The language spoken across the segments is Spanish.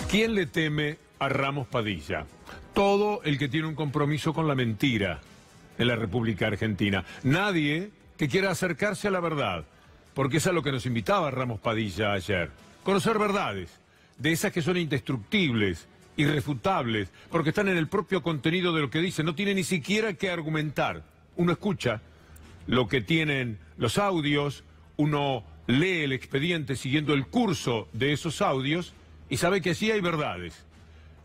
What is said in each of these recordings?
¿Quién le teme a Ramos Padilla? Todo el que tiene un compromiso con la mentira en la República Argentina. Nadie que quiera acercarse a la verdad, porque es a lo que nos invitaba Ramos Padilla ayer. Conocer verdades, de esas que son indestructibles, irrefutables, porque están en el propio contenido de lo que dice. No tiene ni siquiera que argumentar. Uno escucha lo que tienen los audios, uno lee el expediente siguiendo el curso de esos audios y sabe que sí hay verdades.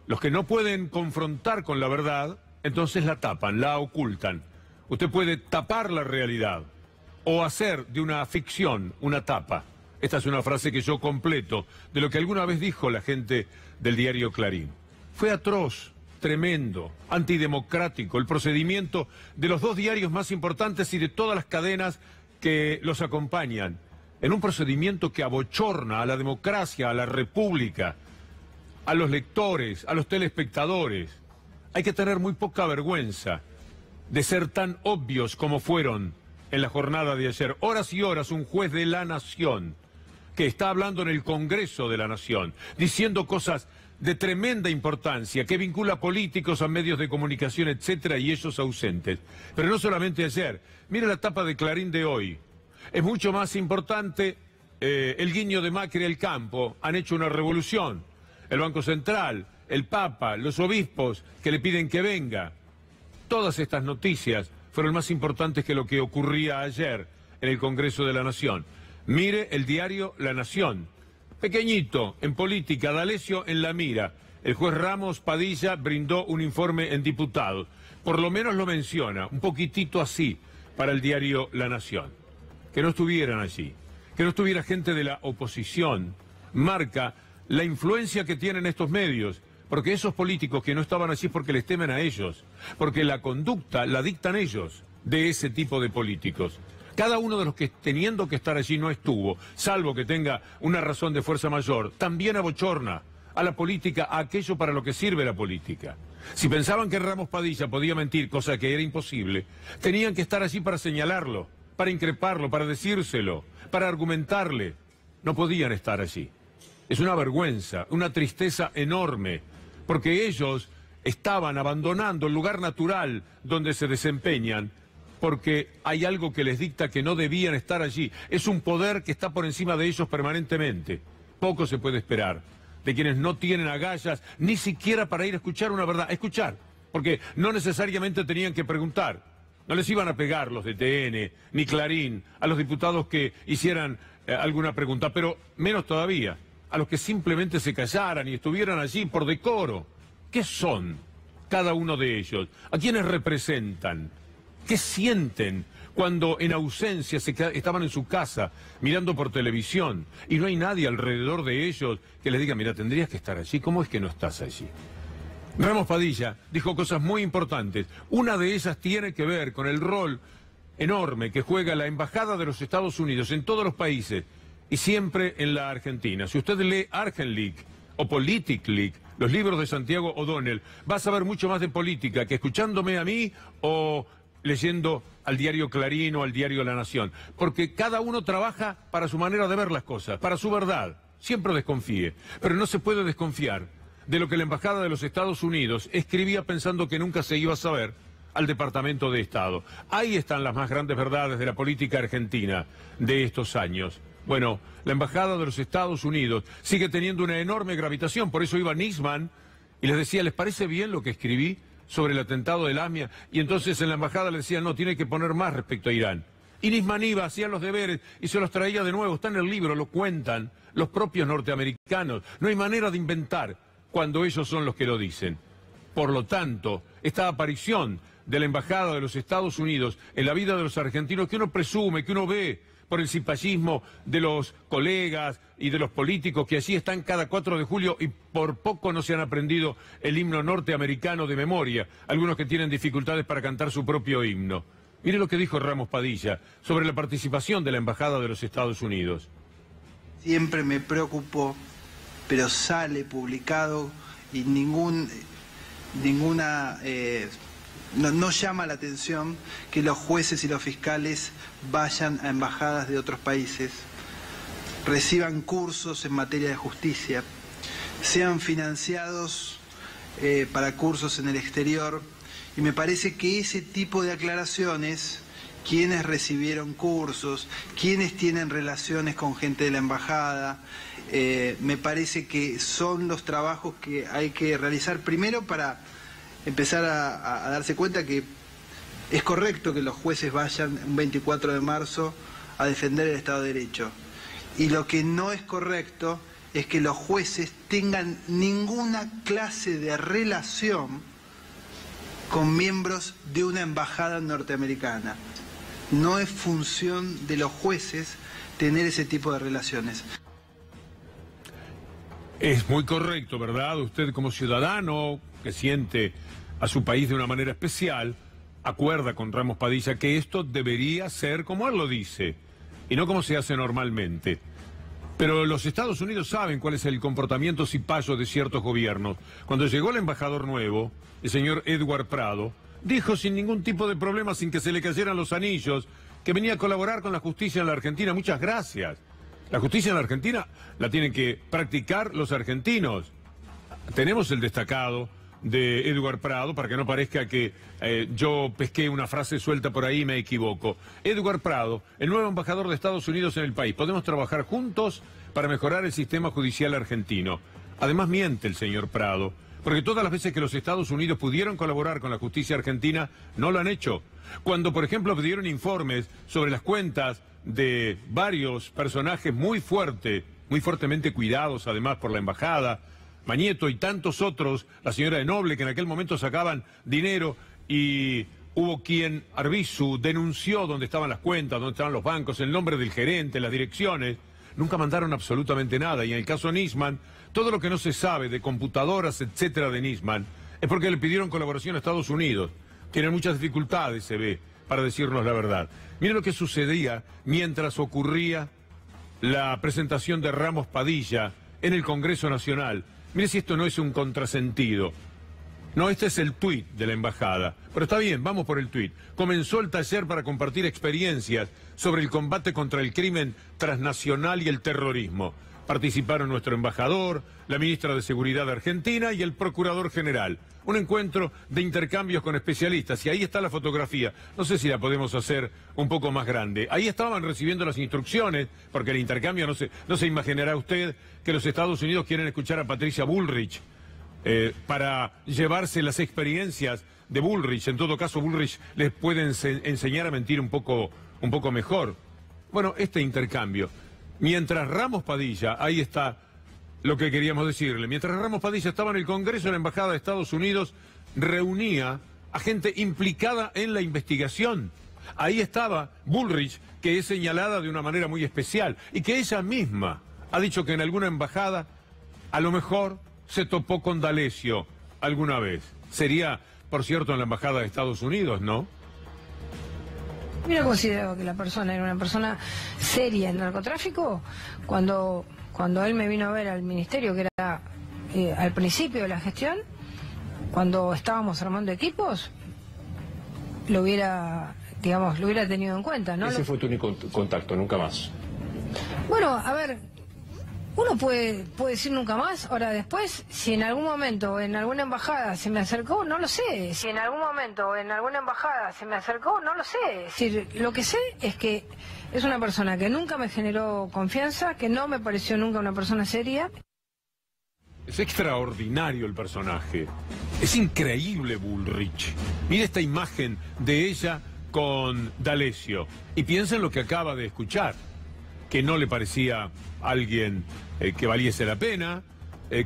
Los que no pueden confrontar con la verdad, entonces la tapan, la ocultan. Usted puede tapar la realidad o hacer de una ficción una tapa. Esta es una frase que yo completo de lo que alguna vez dijo la gente del diario Clarín. Fue atroz, tremendo, antidemocrático el procedimiento de los dos diarios más importantes y de todas las cadenas que los acompañan, en un procedimiento que abochorna a la democracia, a la república, a los lectores, a los telespectadores. Hay que tener muy poca vergüenza de ser tan obvios como fueron en la jornada de ayer. Horas y horas un juez de la Nación que está hablando en el Congreso de la Nación, diciendo cosas de tremenda importancia, que vincula políticos a medios de comunicación, etcétera, y ellos ausentes. Pero no solamente ayer. Mire la tapa de Clarín de hoy. Es mucho más importante el guiño de Macri al campo. Han hecho una revolución. El Banco Central, el Papa, los obispos que le piden que venga. Todas estas noticias fueron más importantes que lo que ocurría ayer en el Congreso de la Nación. Mire el diario La Nación. Pequeñito, en política, D'Alessio en la mira. El juez Ramos Padilla brindó un informe en diputados. Por lo menos lo menciona, un poquitito así, para el diario La Nación. Que no estuvieran allí, que no estuviera gente de la oposición, marca la influencia que tienen estos medios, porque esos políticos que no estaban allí es porque les temen a ellos, porque la conducta la dictan ellos, de ese tipo de políticos. Cada uno de los que teniendo que estar allí no estuvo, salvo que tenga una razón de fuerza mayor, también abochorna a la política, a aquello para lo que sirve la política. Si pensaban que Ramos Padilla podía mentir, cosa que era imposible, tenían que estar allí para señalarlo, para increparlo, para decírselo, para argumentarle. No podían estar allí. Es una vergüenza, una tristeza enorme, porque ellos estaban abandonando el lugar natural donde se desempeñan, porque hay algo que les dicta que no debían estar allí. Es un poder que está por encima de ellos permanentemente. Poco se puede esperar de quienes no tienen agallas, ni siquiera para ir a escuchar una verdad. Escuchar, porque no necesariamente tenían que preguntar. No les iban a pegar los de TN, ni Clarín, a los diputados que hicieran alguna pregunta, pero menos todavía a los que simplemente se callaran y estuvieran allí por decoro. ¿Qué son cada uno de ellos? ¿A quiénes representan? ¿Qué sienten cuando en ausencia estaban en su casa mirando por televisión y no hay nadie alrededor de ellos que les diga, mira, tendrías que estar allí, ¿cómo es que no estás allí? Ramos Padilla dijo cosas muy importantes. Una de ellas tiene que ver con el rol enorme que juega la Embajada de los Estados Unidos en todos los países y siempre en la Argentina. Si usted lee ArgenLeak o PoliticLeak, los libros de Santiago O'Donnell, va a saber mucho más de política que escuchándome a mí o leyendo al diario Clarín o al diario La Nación. Porque cada uno trabaja para su manera de ver las cosas, para su verdad. Siempre desconfíe, pero no se puede desconfiar de lo que la Embajada de los Estados Unidos escribía pensando que nunca se iba a saber al Departamento de Estado. Ahí están las más grandes verdades de la política argentina de estos años. Bueno, la Embajada de los Estados Unidos sigue teniendo una enorme gravitación, por eso iba Nisman y les decía, ¿les parece bien lo que escribí sobre el atentado del AMIA? Y entonces en la Embajada le decían, no, tiene que poner más respecto a Irán. Y Nisman iba, hacía los deberes y se los traía de nuevo, está en el libro, lo cuentan los propios norteamericanos. No hay manera de inventar cuando ellos son los que lo dicen. Por lo tanto, esta aparición de la Embajada de los Estados Unidos en la vida de los argentinos, que uno presume, que uno ve por el cipallismo de los colegas y de los políticos que allí están cada 4 de julio y por poco no se han aprendido el himno norteamericano de memoria, algunos que tienen dificultades para cantar su propio himno. Mire lo que dijo Ramos Padilla sobre la participación de la Embajada de los Estados Unidos. Siempre me preocupó, pero sale publicado y no llama la atención que los jueces y los fiscales vayan a embajadas de otros países, reciban cursos en materia de justicia, sean financiados para cursos en el exterior, y me parece que ese tipo de aclaraciones, quienes recibieron cursos, quienes tienen relaciones con gente de la embajada, me parece que son los trabajos que hay que realizar primero para empezar a darse cuenta que es correcto que los jueces vayan un 24 de marzo a defender el Estado de Derecho. Y lo que no es correcto es que los jueces tengan ninguna clase de relación con miembros de una embajada norteamericana. No es función de los jueces tener ese tipo de relaciones. Es muy correcto, ¿verdad? Usted como ciudadano que siente a su país de una manera especial, acuerda con Ramos Padilla que esto debería ser como él lo dice, y no como se hace normalmente. Pero los Estados Unidos saben cuál es el comportamiento cipayo de ciertos gobiernos. Cuando llegó el embajador nuevo, el señor Edward Prado, dijo sin ningún tipo de problema, sin que se le cayeran los anillos, que venía a colaborar con la justicia en la Argentina. Muchas gracias. La justicia en la Argentina la tienen que practicar los argentinos. Tenemos el destacado de Edward Prado, para que no parezca que yo pesqué una frase suelta por ahí y me equivoco. Edward Prado, el nuevo embajador de Estados Unidos en el país. Podemos trabajar juntos para mejorar el sistema judicial argentino. Además miente el señor Prado, porque todas las veces que los Estados Unidos pudieron colaborar con la justicia argentina, no lo han hecho. Cuando, por ejemplo, pidieron informes sobre las cuentas de varios personajes muy fuertemente cuidados, además, por la embajada, Mañeto y tantos otros, la señora de Noble, que en aquel momento sacaban dinero, y hubo quien, Arbizu, denunció dónde estaban las cuentas, dónde estaban los bancos, el nombre del gerente, las direcciones. Nunca mandaron absolutamente nada. Y en el caso Nisman, todo lo que no se sabe de computadoras, etcétera, de Nisman, es porque le pidieron colaboración a Estados Unidos. Tienen muchas dificultades, se ve, para decirnos la verdad. Miren lo que sucedía mientras ocurría la presentación de Ramos Padilla en el Congreso Nacional. Mire si esto no es un contrasentido. No, este es el tuit de la embajada. Pero está bien, vamos por el tuit. Comenzó el taller para compartir experiencias sobre el combate contra el crimen transnacional y el terrorismo. Participaron nuestro embajador, la ministra de Seguridad Argentina y el procurador general. Un encuentro de intercambios con especialistas. Y ahí está la fotografía. No sé si la podemos hacer un poco más grande. Ahí estaban recibiendo las instrucciones, porque el intercambio, no se imaginará usted que los Estados Unidos quieren escuchar a Patricia Bullrich para llevarse las experiencias de Bullrich. En todo caso, Bullrich les puede enseñar a mentir un poco mejor. Bueno, este intercambio. Mientras Ramos Padilla, ahí está lo que queríamos decirle, mientras Ramos Padilla estaba en el Congreso, la Embajada de Estados Unidos reunía a gente implicada en la investigación. Ahí estaba Bullrich, que es señalada de una manera muy especial, y que ella misma ha dicho que en alguna embajada, a lo mejor, se topó con D'Alessio alguna vez. Sería, por cierto, en la Embajada de Estados Unidos, ¿no? Yo considero que la persona era una persona seria en narcotráfico cuando él me vino a ver al ministerio, que era al principio de la gestión, cuando estábamos armando equipos, lo hubiera tenido en cuenta, ¿no? Ese fue tu único contacto, nunca más. Bueno, a ver, uno puede decir nunca más. Ahora después, si en algún momento en alguna embajada se me acercó, no lo sé. Si en algún momento en alguna embajada se me acercó, no lo sé. Es decir, lo que sé es que es una persona que nunca me generó confianza, que no me pareció nunca una persona seria. Es extraordinario el personaje. Es increíble Bullrich. Mire esta imagen de ella con D'Alessio. Y piensa en lo que acaba de escuchar. Que no le parecía alguien que valiese la pena,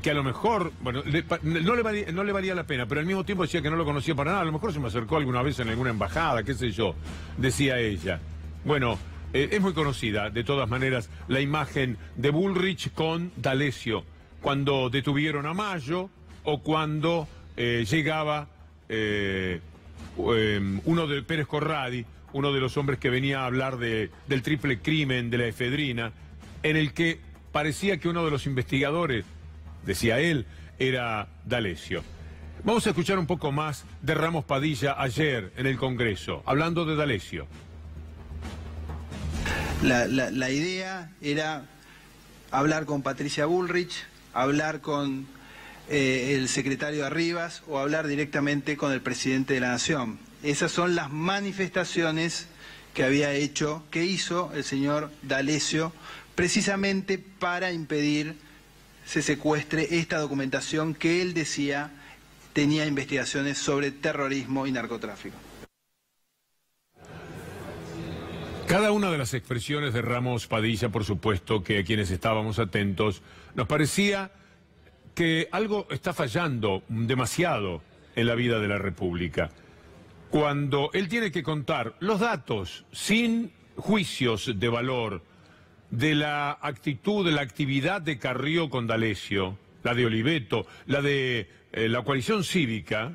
que a lo mejor, bueno, no le valía la pena, pero al mismo tiempo decía que no lo conocía para nada. A lo mejor se me acercó alguna vez en alguna embajada, qué sé yo, decía ella. Bueno, es muy conocida, de todas maneras, la imagen de Bullrich con D'Alessio, cuando detuvieron a Mayo o cuando llegaba uno de Pérez Corradi, uno de los hombres que venía a hablar del triple crimen de la efedrina, en el que parecía que uno de los investigadores, decía él, era D'Alessio. Vamos a escuchar un poco más de Ramos Padilla ayer en el Congreso, hablando de D'Alessio. La idea era hablar con Patricia Bullrich, hablar con el secretario Arribas o hablar directamente con el presidente de la Nación. Esas son las manifestaciones que hizo el señor D'Alessio, precisamente para impedir se secuestre esta documentación que él decía tenía investigaciones sobre terrorismo y narcotráfico. Cada una de las expresiones de Ramos Padilla, por supuesto que a quienes estábamos atentos, nos parecía que algo está fallando demasiado en la vida de la República. Cuando él tiene que contar los datos sin juicios de valor de la actitud, de la actividad de Carrió con D'Alessio, la de Oliveto, la de la coalición cívica,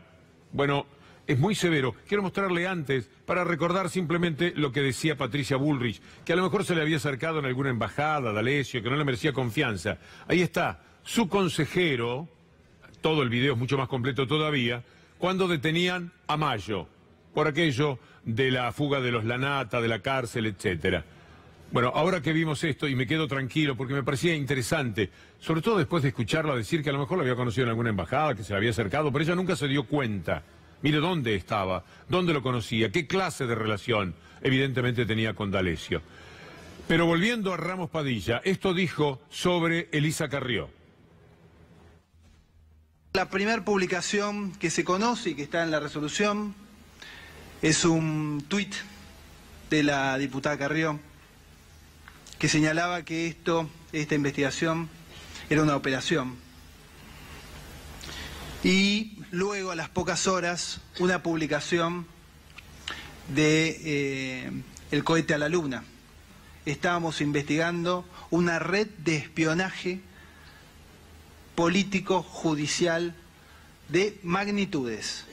bueno, es muy severo. Quiero mostrarle antes, para recordar simplemente lo que decía Patricia Bullrich, que a lo mejor se le había acercado en alguna embajada a D'Alessio, que no le merecía confianza. Ahí está, su consejero, todo el video es mucho más completo todavía, cuando detenían a Mayo, por aquello de la fuga de los Lanata, de la cárcel, etcétera. Bueno, ahora que vimos esto, y me quedo tranquilo porque me parecía interesante, sobre todo después de escucharla decir que a lo mejor la había conocido en alguna embajada, que se le había acercado, pero ella nunca se dio cuenta. Mire dónde estaba, dónde lo conocía, qué clase de relación evidentemente tenía con D'Alessio. Pero volviendo a Ramos Padilla, esto dijo sobre Elisa Carrió. La primera publicación que se conoce y que está en la resolución es un tuit de la diputada Carrió que señalaba que esta investigación era una operación. Y luego, a las pocas horas, una publicación de el cohete a la luna. Estábamos investigando una red de espionaje político, judicial, de magnitudes.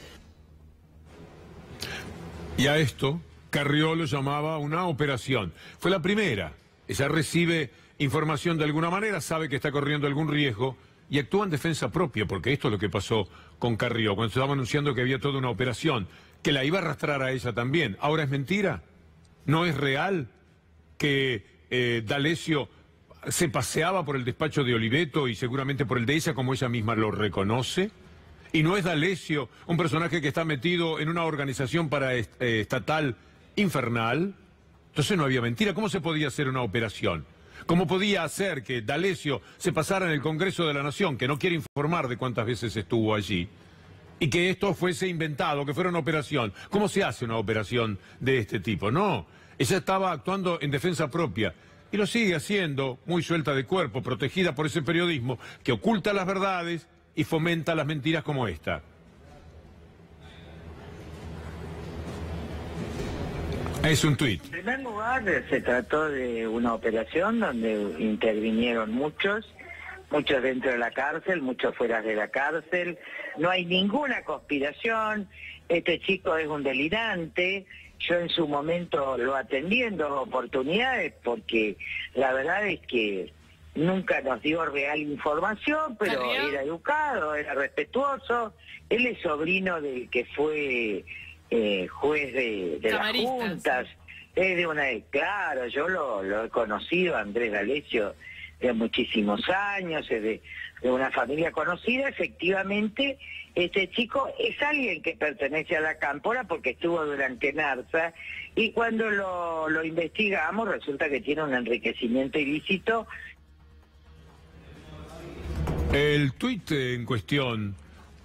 Y a esto, Carrió lo llamaba una operación. Fue la primera. Ella recibe información de alguna manera, sabe que está corriendo algún riesgo y actúa en defensa propia, porque esto es lo que pasó con Carrió, cuando se estaba anunciando que había toda una operación, que la iba a arrastrar a ella también. ¿Ahora es mentira? ¿No es real que D'Alessio se paseaba por el despacho de Oliveto y seguramente por el de ella, como ella misma lo reconoce? ¿Y no es D'Alessio un personaje que está metido en una organización estatal infernal? Entonces no había mentira. ¿Cómo se podía hacer una operación? ¿Cómo podía hacer que D'Alessio se pasara en el Congreso de la Nación, que no quiere informar de cuántas veces estuvo allí, y que esto fuese inventado, que fuera una operación? ¿Cómo se hace una operación de este tipo? No, ella estaba actuando en defensa propia y lo sigue haciendo, muy suelta de cuerpo, protegida por ese periodismo que oculta las verdades y fomenta las mentiras como esta. Es un tuit. En primer lugar, se trató de una operación donde intervinieron muchos dentro de la cárcel, muchos fuera de la cárcel. No hay ninguna conspiración. Este chico es un delirante. Yo en su momento lo atendí en 2 oportunidades porque la verdad es que nunca nos dio real información, pero era educado, era respetuoso. Él es sobrino del que fue juez de las juntas, es de una, claro, yo lo he conocido, Andrés D'Alessio, de muchísimos años, es de una familia conocida. Efectivamente, este chico es alguien que pertenece a la Cámpora porque estuvo durante Narza, y cuando lo investigamos resulta que tiene un enriquecimiento ilícito. El tuit en cuestión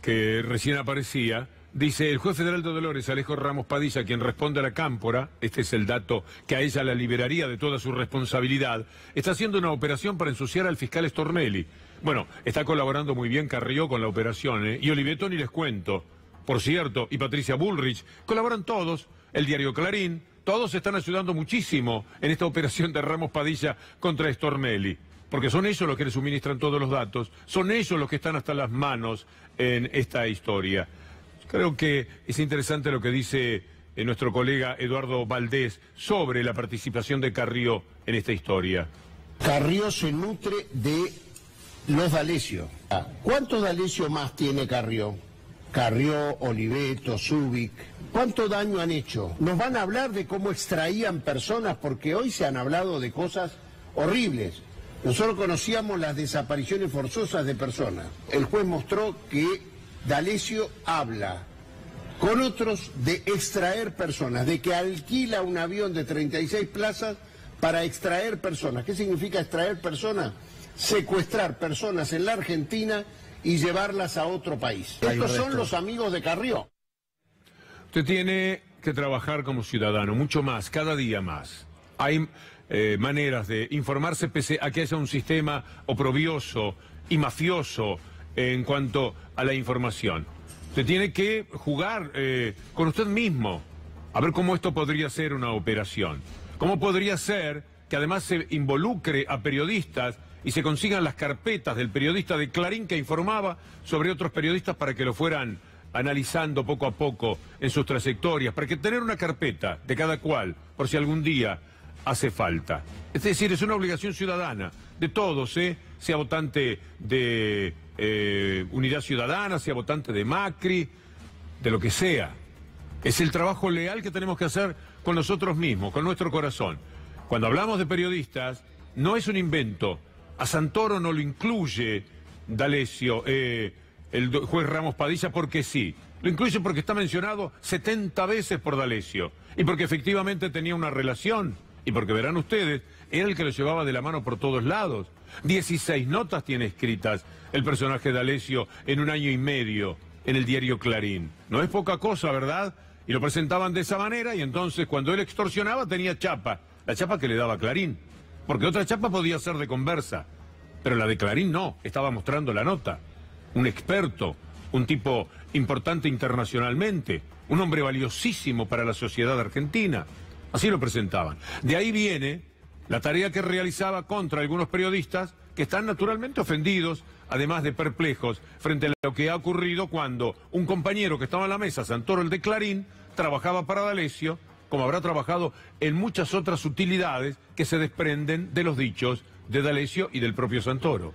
que recién aparecía dice: el juez federal de Dolores, Alejo Ramos Padilla, quien responde a la Cámpora, este es el dato que a ella la liberaría de toda su responsabilidad, está haciendo una operación para ensuciar al fiscal Stornelli. Bueno, está colaborando muy bien Carrió con la operación, y Oliveto ni les cuento. Por cierto, y Patricia Bullrich, colaboran todos, el diario Clarín, todos están ayudando muchísimo en esta operación de Ramos Padilla contra Stornelli, porque son ellos los que le suministran todos los datos, son ellos los que están hasta las manos en esta historia. Creo que es interesante lo que dice nuestro colega Eduardo Valdés sobre la participación de Carrió en esta historia. Carrió se nutre de los D'Alessio. ¿Cuántos D'Alessio más tiene Carrió? Carrió, Oliveto, Zubik. ¿Cuánto daño han hecho? Nos van a hablar de cómo extraían personas, porque hoy se han hablado de cosas horribles. Nosotros conocíamos las desapariciones forzosas de personas. El juez mostró que D'Alessio habla con otros de extraer personas, de que alquila un avión de 36 plazas para extraer personas. ¿Qué significa extraer personas? Secuestrar personas en la Argentina y llevarlas a otro país. Estos son los amigos de Carrió. Usted tiene que trabajar como ciudadano, mucho más, cada día más. Hay maneras de informarse pese a que haya un sistema oprobioso y mafioso en cuanto a la información. Usted tiene que jugar con usted mismo, a ver cómo esto podría ser una operación. Cómo podría ser que además se involucre a periodistas y se consigan las carpetas del periodista de Clarín que informaba sobre otros periodistas para que lo fueran analizando poco a poco en sus trayectorias, para que tener una carpeta de cada cual, por si algún día hace falta. Es decir, es una obligación ciudadana de todos, sea votante de Unidad Ciudadana, sea votante de Macri, de lo que sea. Es el trabajo leal que tenemos que hacer con nosotros mismos, con nuestro corazón. Cuando hablamos de periodistas, no es un invento. A Santoro no lo incluye D'Alessio, el juez Ramos Padilla, porque sí. Lo incluye porque está mencionado 70 veces por D'Alessio y porque efectivamente tenía una relación. Y porque verán ustedes, era el que lo llevaba de la mano por todos lados. 16 notas tiene escritas el personaje de D'Alessio en 1 año y medio en el diario Clarín. No es poca cosa, ¿verdad? Y lo presentaban de esa manera y entonces cuando él extorsionaba tenía chapa. La chapa que le daba Clarín. Porque otra chapa podía ser de Conversa. Pero la de Clarín no, estaba mostrando la nota. Un experto, un tipo importante internacionalmente, un hombre valiosísimo para la sociedad argentina. Así lo presentaban. De ahí viene la tarea que realizaba contra algunos periodistas que están naturalmente ofendidos, además de perplejos, frente a lo que ha ocurrido cuando un compañero que estaba en la mesa, Santoro, el de Clarín, trabajaba para D'Alessio, como habrá trabajado en muchas otras utilidades que se desprenden de los dichos de D'Alessio y del propio Santoro.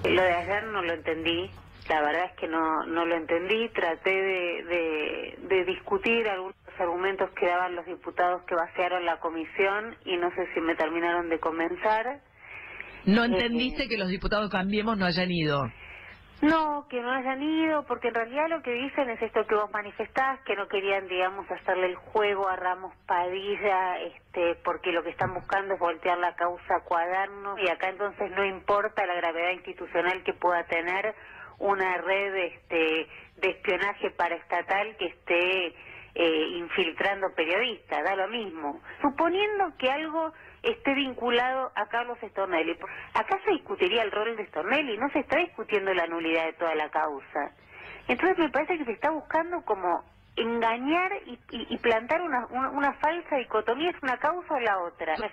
Lo de ayer no lo entendí. La verdad es que no lo entendí, traté de discutir algunos argumentos que daban los diputados que vaciaron la comisión y no sé si me terminaron de convencer. ¿No entendiste que los diputados Cambiemos no hayan ido? No, que no hayan ido, porque en realidad lo que dicen es esto que vos manifestás, que no querían, digamos, hacerle el juego a Ramos Padilla, porque lo que están buscando es voltear la causa a Cuadernos, y acá entonces no importa la gravedad institucional que pueda tener una red de espionaje paraestatal que esté infiltrando periodistas, da lo mismo. Suponiendo que algo esté vinculado a Carlos Stornelli, acá se discutiría el rol de Stornelli, no se está discutiendo la nulidad de toda la causa. Entonces me parece que se está buscando como engañar y plantar una falsa dicotomía, es una causa o la otra. Me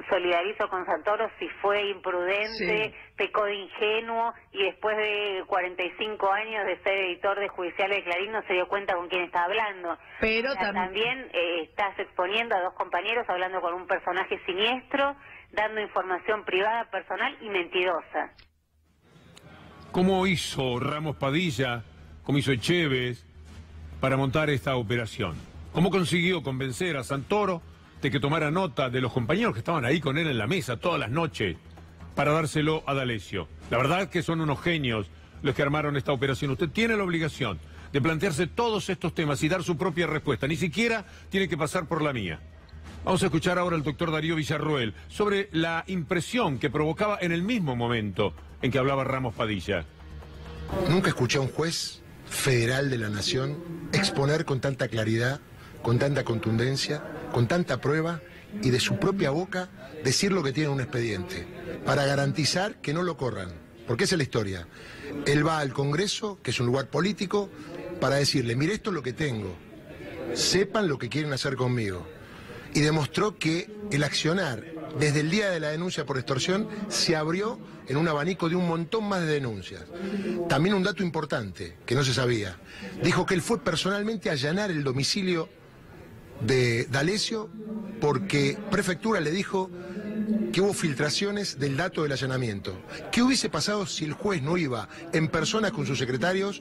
solidarizo con Santoro si fue imprudente, sí, pecó de ingenuo y después de 45 años de ser editor de Judiciales de Clarín no se dio cuenta con quién estaba hablando. Pero también estás exponiendo a dos compañeros hablando con un personaje siniestro, dando información privada, personal y mentirosa. ¿Cómo hizo Ramos Padilla, cómo hizo Echeves para montar esta operación? ¿Cómo consiguió convencer a Santoro de que tomara nota de los compañeros que estaban ahí con él en la mesa todas las noches para dárselo a D'Alessio? La verdad es que son unos genios los que armaron esta operación. Usted tiene la obligación de plantearse todos estos temas y dar su propia respuesta. Ni siquiera tiene que pasar por la mía. Vamos a escuchar ahora al doctor Darío Villarroel sobre la impresión que provocaba en el mismo momento en que hablaba Ramos Padilla. Nunca escuché a un juez federal de la Nación exponer con tanta claridad, con tanta contundencia, con tanta prueba y de su propia boca decir lo que tiene un expediente para garantizar que no lo corran, porque esa es la historia. Él va al Congreso, que es un lugar político, para decirle, mire, esto es lo que tengo, sepan lo que quieren hacer conmigo. Y demostró que el accionar desde el día de la denuncia por extorsión se abrió en un abanico de un montón más de denuncias. También un dato importante que no se sabía. Dijo que él fue personalmente a allanar el domicilio de D'Alessio porque Prefectura le dijo que hubo filtraciones del dato del allanamiento. ¿Qué hubiese pasado si el juez no iba en persona con sus secretarios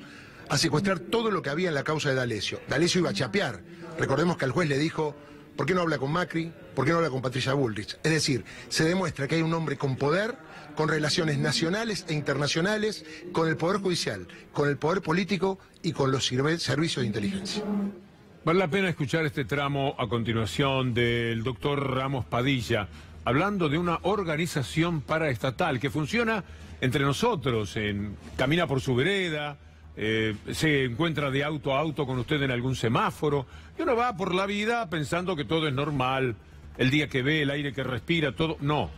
a secuestrar todo lo que había en la causa de D'Alessio? D'Alessio iba a chapear. Recordemos que al juez le dijo, ¿Por qué no habla con Macri? ¿Por qué no habla con Patricia Bullrich? Es decir, se demuestra que hay un hombre con poder, con relaciones nacionales e internacionales, con el Poder Judicial, con el Poder Político y con los servicios de inteligencia. Vale la pena escuchar este tramo a continuación del doctor Ramos Padilla, hablando de una organización paraestatal que funciona entre nosotros, camina por su vereda, se encuentra de auto a auto con usted en algún semáforo, y uno va por la vida pensando que todo es normal, el día que ve, el aire que respira, todo. No,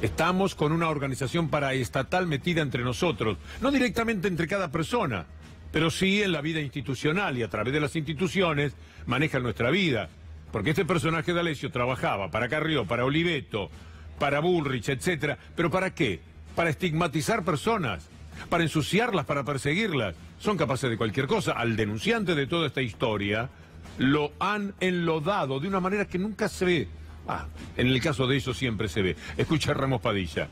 estamos con una organización paraestatal metida entre nosotros, no directamente entre cada persona, pero sí en la vida institucional, y a través de las instituciones manejan nuestra vida. Porque este personaje de D'Alessio trabajaba para Carrió, para Oliveto, para Bullrich, etcétera. ¿Pero para qué? Para estigmatizar personas, para ensuciarlas, para perseguirlas. Son capaces de cualquier cosa. Al denunciante de toda esta historia lo han enlodado de una manera que nunca se ve. En el caso de ellos siempre se ve. Escucha a Ramos Padilla.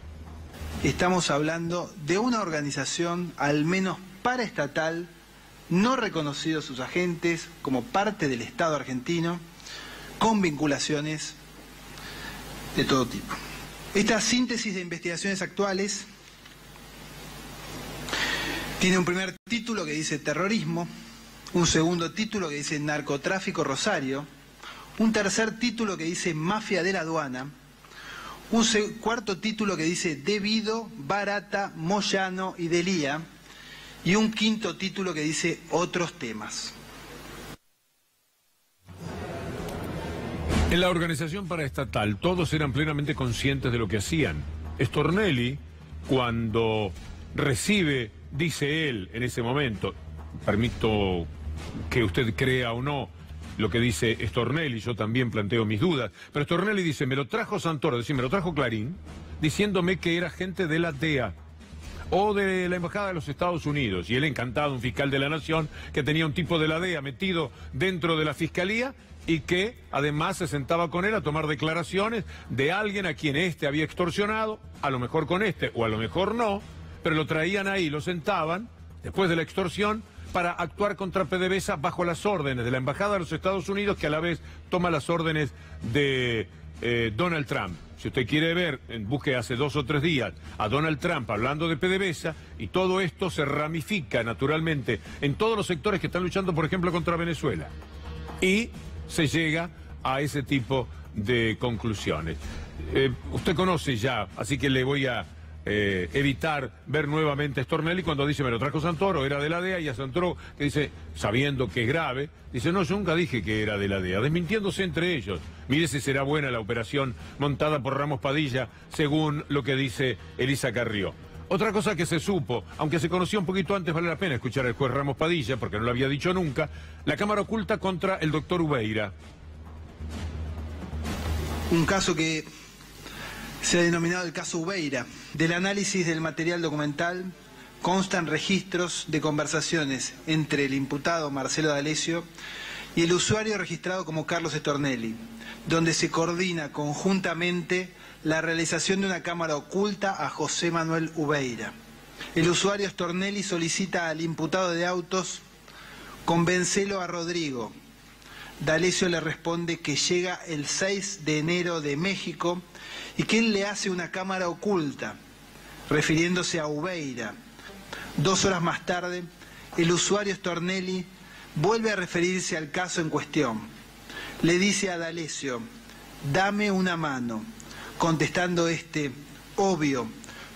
Estamos hablando de una organización, al menos paraestatal, no reconocidos sus agentes como parte del Estado argentino, con vinculaciones de todo tipo. Esta síntesis de investigaciones actuales tiene un primer título que dice terrorismo, un segundo título que dice narcotráfico Rosario, un tercer título que dice mafia de la aduana, un cuarto título que dice debido, barata, Moyano y Delía, y un quinto título que dice otros temas. En la organización paraestatal todos eran plenamente conscientes de lo que hacían. Stornelli, cuando recibe, dice él en ese momento, permito que usted crea o no lo que dice Stornelli, yo también planteo mis dudas, pero Stornelli dice, me lo trajo Santoro, es decir, me lo trajo Clarín, diciéndome que era gente de la DEA o de la Embajada de los Estados Unidos, y él encantado, un fiscal de la Nación, que tenía un tipo de la DEA metido dentro de la Fiscalía, y que además se sentaba con él a tomar declaraciones de alguien a quien éste había extorsionado, a lo mejor con este o a lo mejor no, pero lo traían ahí, lo sentaban, después de la extorsión, para actuar contra PDVSA bajo las órdenes de la Embajada de los Estados Unidos, que a la vez toma las órdenes de Donald Trump. Si usted quiere ver, busque hace 2 o 3 días a Donald Trump hablando de PDVSA, y todo esto se ramifica naturalmente en todos los sectores que están luchando, por ejemplo, contra Venezuela. Y se llega a ese tipo de conclusiones. Usted conoce ya, así que le voy a evitar ver nuevamente a Stornelli cuando dice, me lo trajo Santoro, era de la DEA, y a Santoro que dice, sabiendo que es grave, dice, no, yo nunca dije que era de la DEA, desmintiéndose entre ellos. Mire si será buena la operación montada por Ramos Padilla, según lo que dice Elisa Carrió. Otra cosa que se supo, aunque se conoció un poquito antes, vale la pena escuchar al juez Ramos Padilla, porque no lo había dicho nunca, la cámara oculta contra el doctor Ubeira. Un caso que se ha denominado el caso Ubeira. Del análisis del material documental constan registros de conversaciones entre el imputado Marcelo D'Alessio y el usuario registrado como Carlos Stornelli, donde se coordina conjuntamente la realización de una cámara oculta a José Manuel Ubeira. El usuario Stornelli solicita al imputado de autos convencelo a Rodrigo. D'Alessio le responde que llega el 6 de enero de México y que él le hace una cámara oculta, refiriéndose a Ubeira. 2 horas más tarde, el usuario Stornelli vuelve a referirse al caso en cuestión. Le dice a D'Alessio, dame una mano, contestando obvio,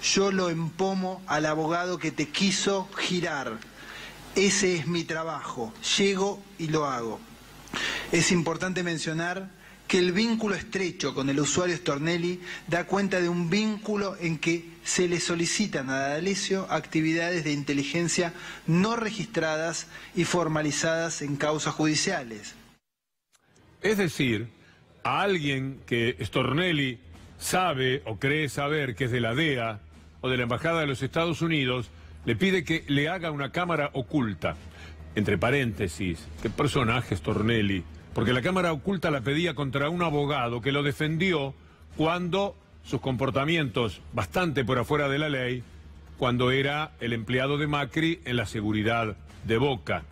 yo lo empomo al abogado que te quiso girar. Ese es mi trabajo, llego y lo hago. Es importante mencionar que el vínculo estrecho con el usuario Stornelli da cuenta de un vínculo en que se le solicitan a D'Alessio actividades de inteligencia no registradas y formalizadas en causas judiciales. Es decir, a alguien que Stornelli sabe o cree saber que es de la DEA o de la Embajada de los Estados Unidos, le pide que le haga una cámara oculta. Entre paréntesis, qué personaje Stornelli, porque la cámara oculta la pedía contra un abogado que lo defendió cuando sus comportamientos, bastante por afuera de la ley, cuando era el empleado de Macri en la seguridad de Boca.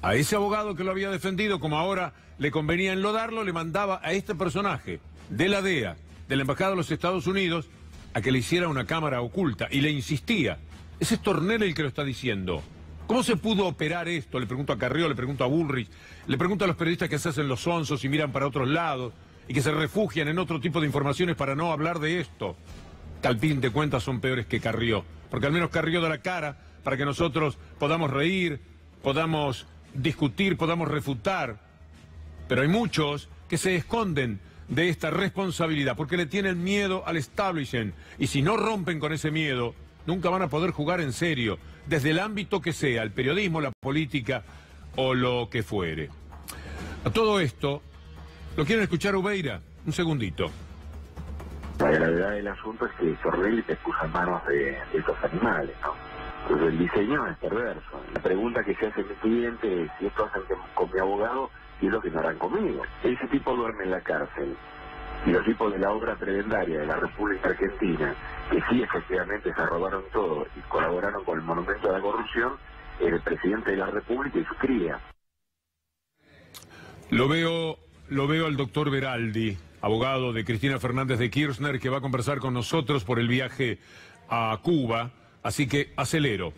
A ese abogado que lo había defendido, como ahora le convenía enlodarlo, le mandaba a este personaje de la DEA, de la Embajada de los Estados Unidos, a que le hiciera una cámara oculta, y le insistía. Ese es Stornelli el que lo está diciendo. ¿Cómo se pudo operar esto? Le pregunto a Carrió, le pregunto a Bullrich, le pregunto a los periodistas que se hacen los sonsos y miran para otros lados, y que se refugian en otro tipo de informaciones para no hablar de esto. Que al fin de cuentas son peores que Carrió, porque al menos Carrió da la cara para que nosotros podamos reír, podamos discutir, podamos refutar. Pero hay muchos que se esconden de esta responsabilidad porque le tienen miedo al establishment, y si no rompen con ese miedo, nunca van a poder jugar en serio, desde el ámbito que sea, el periodismo, la política o lo que fuere. A todo esto, ¿lo quieren escuchar, Ubeira? Un segundito. La gravedad del asunto es que Stornelli te puso en manos de estos animales, ¿no? Entonces el diseño es perverso. La pregunta que se hace mi cliente es si esto hacen con mi abogado y es lo que no harán conmigo. Ese tipo duerme en la cárcel. Y los tipos de la obra prebendaria de la República Argentina, que sí efectivamente se robaron todo y colaboraron con el monumento de la corrupción, el presidente de la República y su cría. Lo veo al doctor Veraldi, abogado de Cristina Fernández de Kirchner, que va a conversar con nosotros por el viaje a Cuba, así que acelero.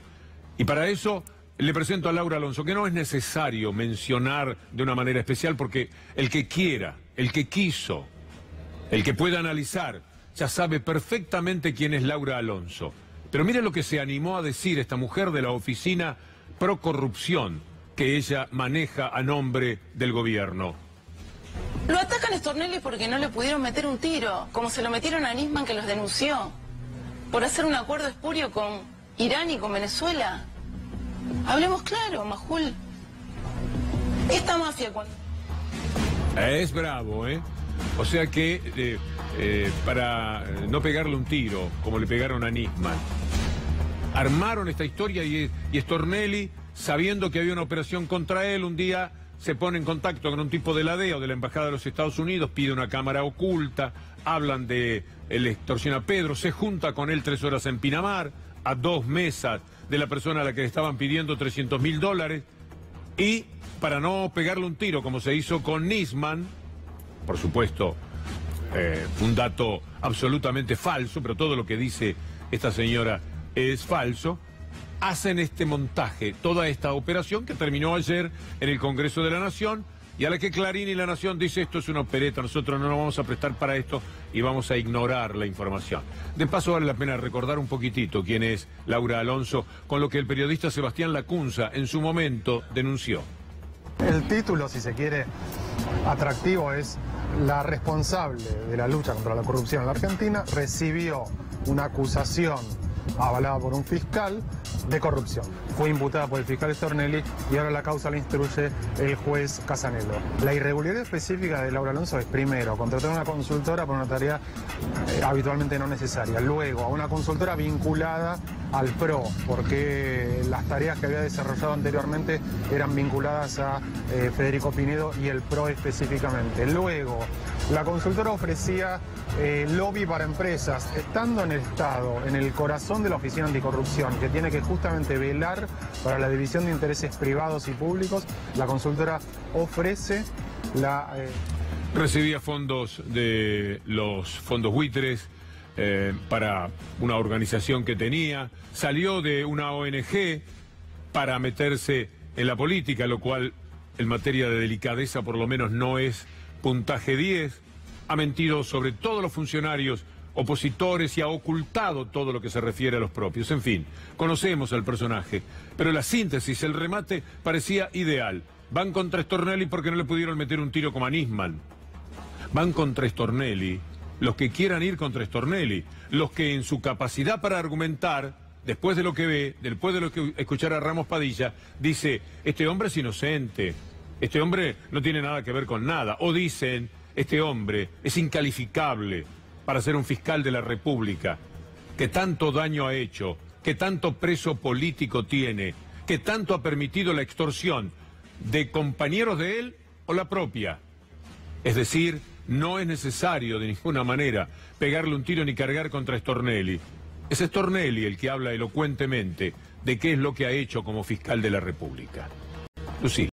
Y para eso le presento a Laura Alonso, que no es necesario mencionar de una manera especial, porque el que quiera, el que quiso, el que pueda analizar, ya sabe perfectamente quién es Laura Alonso. Pero mire lo que se animó a decir esta mujer de la oficina pro corrupción que ella maneja a nombre del gobierno. Lo atacan a Stornelli porque no le pudieron meter un tiro, como se lo metieron a Nisman, que los denunció, por hacer un acuerdo espurio con Irán y con Venezuela. Hablemos claro, Majul. Esta mafia... Es bravo, ¿eh? O sea que para no pegarle un tiro, como le pegaron a Nisman, armaron esta historia y Stornelli, sabiendo que había una operación contra él, un día se pone en contacto con un tipo de la DEA o de la Embajada de los Estados Unidos, pide una cámara oculta, hablan de la extorsión a Pedro, se junta con él 3 horas en Pinamar, a 2 mesas de la persona a la que le estaban pidiendo $300.000, y para no pegarle un tiro, como se hizo con Nisman, por supuesto, un dato absolutamente falso, pero todo lo que dice esta señora es falso, hacen este montaje, toda esta operación que terminó ayer en el Congreso de la Nación, y a la que Clarín y La Nación dice esto es una opereta, nosotros no nos vamos a prestar para esto y vamos a ignorar la información. De paso vale la pena recordar un poquitito quién es Laura Alonso, con lo que el periodista Sebastián Lacunza en su momento denunció. El título, si se quiere, atractivo es: la responsable de la lucha contra la corrupción en la Argentina recibió una acusación avalada por un fiscal de corrupción. Fue imputada por el fiscal Stornelli y ahora la causa la instruye el juez Casanello. La irregularidad específica de Laura Alonso es, primero, contratar a una consultora por una tarea habitualmente no necesaria. Luego, a una consultora vinculada al PRO, porque las tareas que había desarrollado anteriormente eran vinculadas a Federico Pinedo y el PRO específicamente. Luego, la consultora ofrecía lobby para empresas, estando en el Estado, en el corazón de la Oficina Anticorrupción, que tiene que justamente velar para la división de intereses privados y públicos. La consultora ofrece la... Recibía fondos de los fondos buitres para una organización que tenía, salió de una ONG para meterse en la política, lo cual en materia de delicadeza por lo menos no es puntaje 10, ha mentido sobre todos los funcionarios opositores y ha ocultado todo lo que se refiere a los propios. En fin, conocemos al personaje, pero la síntesis, el remate parecía ideal. Van contra Stornelli porque no le pudieron meter un tiro como a Nisman. Van contra Stornelli los que quieran ir contra Stornelli, los que en su capacidad para argumentar, después de lo que ve, después de lo que escuchar a Ramos Padilla, dice, este hombre es inocente, este hombre no tiene nada que ver con nada. O dicen, este hombre es incalificable para ser un fiscal de la República, que tanto daño ha hecho, que tanto preso político tiene, que tanto ha permitido la extorsión de compañeros de él o la propia. Es decir, no es necesario de ninguna manera pegarle un tiro ni cargar contra Stornelli. Es Stornelli el que habla elocuentemente de qué es lo que ha hecho como fiscal de la República. Lucía.